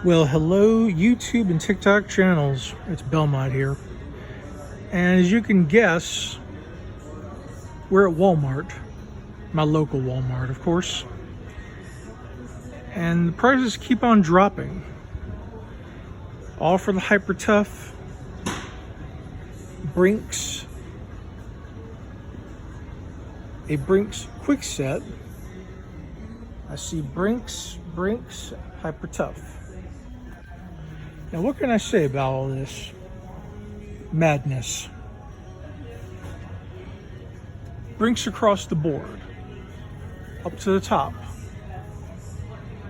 Well, hello YouTube and TikTok channels. It's Belmont here. And as you can guess, we're at Walmart, my local Walmart, of course. And the prices keep on dropping. All for the Hyper Tough, Brinks, a Brinks quick set. I see Brinks, Hyper Tough. Now, what can I say about all this madness? Brinks across the board, up to the top.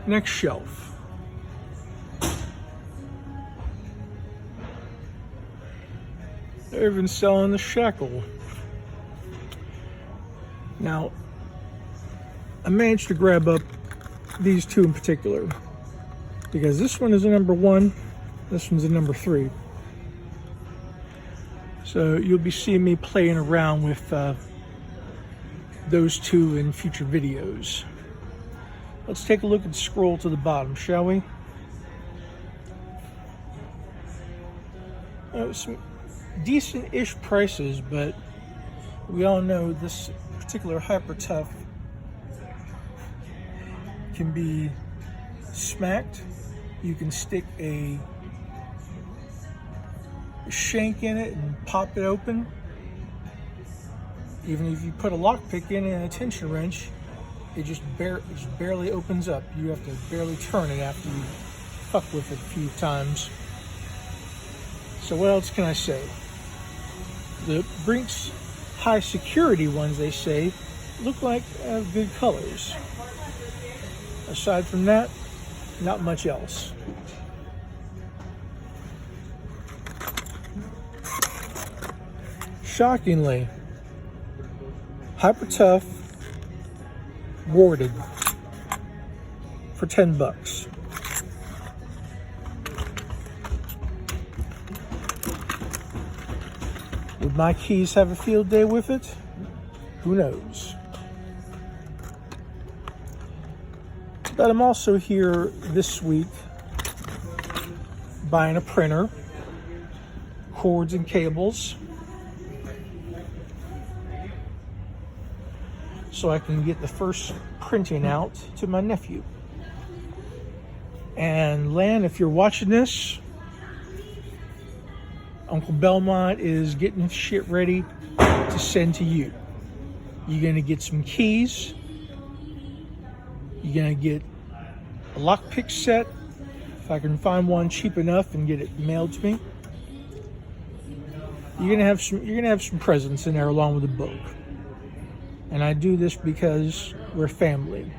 Next shelf. They're even selling the shackle. Now, I managed to grab up these two in particular because this one is a number 1. This one's a number 3. So you'll be seeing me playing around with those two in future videos. Let's take a look and scroll to the bottom, shall we? Some decent-ish prices, but we all know this particular Hyper Tough can be smacked. You can stick a shank in it and pop it open. Even if you put a lockpick in and a tension wrench, it just barely opens up. You have to barely turn it after you fuck with it a few times. So what else can I say? The Brinks high security ones, they say, look like good colors. Aside from that, not much else. Shockingly, Hyper Tough warded for $10. Would my keys have a field day with it? Who knows? But I'm also here this week buying a printer, cords and cables, so I can get the first printing out to my nephew. And Lan, if you're watching this, Uncle Belmont is getting shit ready to send to you. You're gonna get some keys. You're gonna get a lockpick set, if I can find one cheap enough and get it mailed to me. You're gonna have some presents in there along with a book. And I do this because we're family.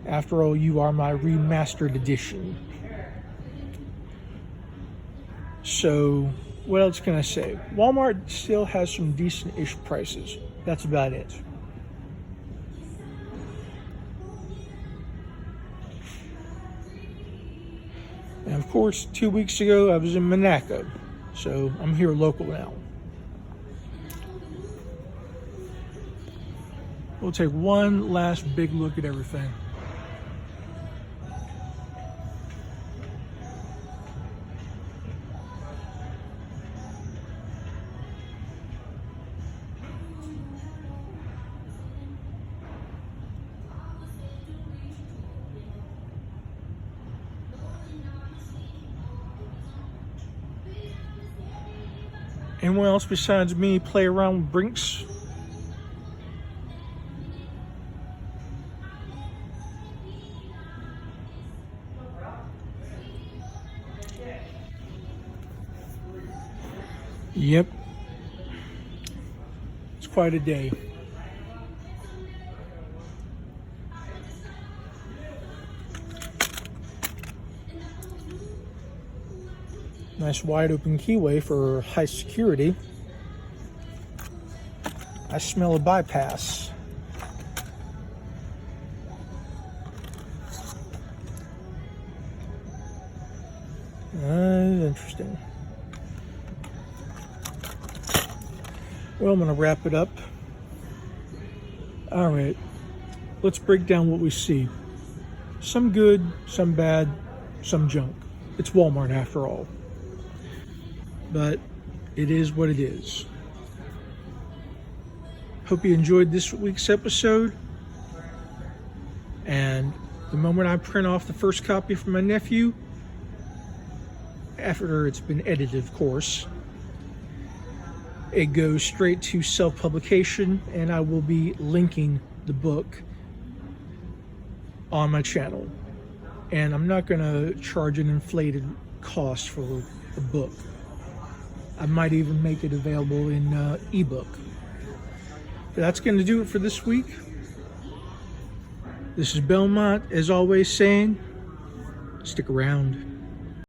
After all, you are my remastered edition. So, what else can I say? Walmart still has some decent-ish prices. That's about it. And of course, 2 weeks ago, I was in Monaco. So, I'm here local now. We'll take one last big look at everything. Anyone else besides me play around with Brinks? Yep. It's quite a day. Nice wide open keyway for high security. I smell a bypass. Interesting. Well, I'm going to wrap it up. All right, let's break down what we see. Some good, some bad, some junk. It's Walmart after all. But it is what it is. Hope you enjoyed this week's episode. And the moment I print off the first copy for my nephew, after it's been edited, of course, it goes straight to self-publication, and I will be linking the book on my channel. And I'm not going to charge an inflated cost for the book. I might even make it available in ebook. But that's going to do it for this week. This is Belmont, as always, saying, stick around.